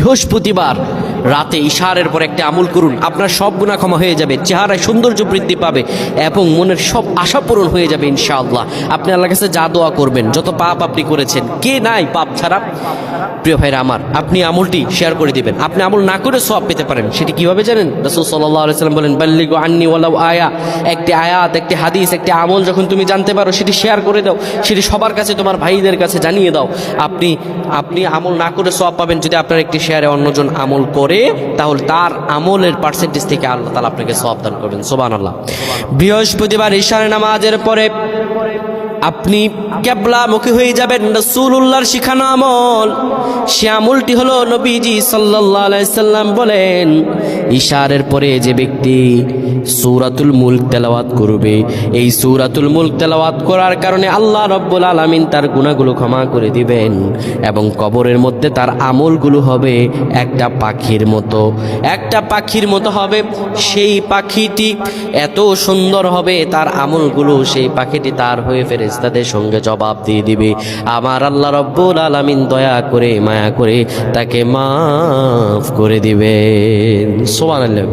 বৃহস্পতিবার রাতে ইশারের পর একটা আমল করুন, আপনার সব গুনাহ ক্ষমা হয়ে যাবে, চেহারায় সৌন্দর্য বৃদ্ধি পাবে এবং মনের সব আশা পূরণ হয়ে যাবে ইনশাআল্লাহ। আপনি আল্লাহর কাছে যা দোয়া করবেন, যত পাপ আপনি করেছেন, কে নাই পাপ ছাড়া? প্রিয় ভাইরা আমার, আপনি আমলটি শেয়ার করে দিবেন। আপনি আমল না করে সওয়াব পেতে পারেন। সেটি কিভাবে জানেন? রাসূল সাল্লাল্লাহু আলাইহি ওয়াসাল্লাম বলেন, বাল্লিগু আন্নি ওয়ালাউ আয়া। একটি আয়াত, একটি হাদিস, একটি আমল যখন তুমি জানতে পারো, সেটি শেয়ার করে দাও, সেটি সবার কাছে, তোমার ভাইদের কাছে জানিয়ে দাও। আপনি আমল না করে সওয়াব পাবেন। যদি আপনার একটি শেয়ারে অন্যজন আমল করে, তাহলে তার আমলের পার্সেন্টেজ থেকে আল্লাহ তাআলা আপনাকে সওয়াব দান করবেন। সুবহানাল্লাহ। বৃহস্পতিবার ইশারের নামাজের পরে আপনি কিবলামুখী হয়ে যাবেন। রাসূলুল্লাহর শিখানো আমল, সে আমলটি হলো নবীজি সাল্লাল্লাহু আলাইহি সাল্লাম বলেন, ইশারের পরে যে ব্যক্তি সূরাতুল মুলক তেলাওয়াত করবে, এই সূরাতুল মুলক তেলাওয়াত করার কারণে আল্লাহ রাব্বুল আলামিন তার গুনাহগুলো ক্ষমা করে দিবেন এবং কবরের মধ্যে তার আমলগুলো হবে একটা পাখির মতো, একটা পাখির মতো হবে। সেই পাখিটি এত সুন্দর হবে, তার আমলগুলো সেই পাখিটি তার হয়ে ফেরেশতাদের সঙ্গে জবাব দিয়ে দিবে। আমার আল্লাহ রাব্বুল আলামিন দয়া করে, মায়া করে তাকে মাফ করে দিবেন। সুবহানাল্লাহ।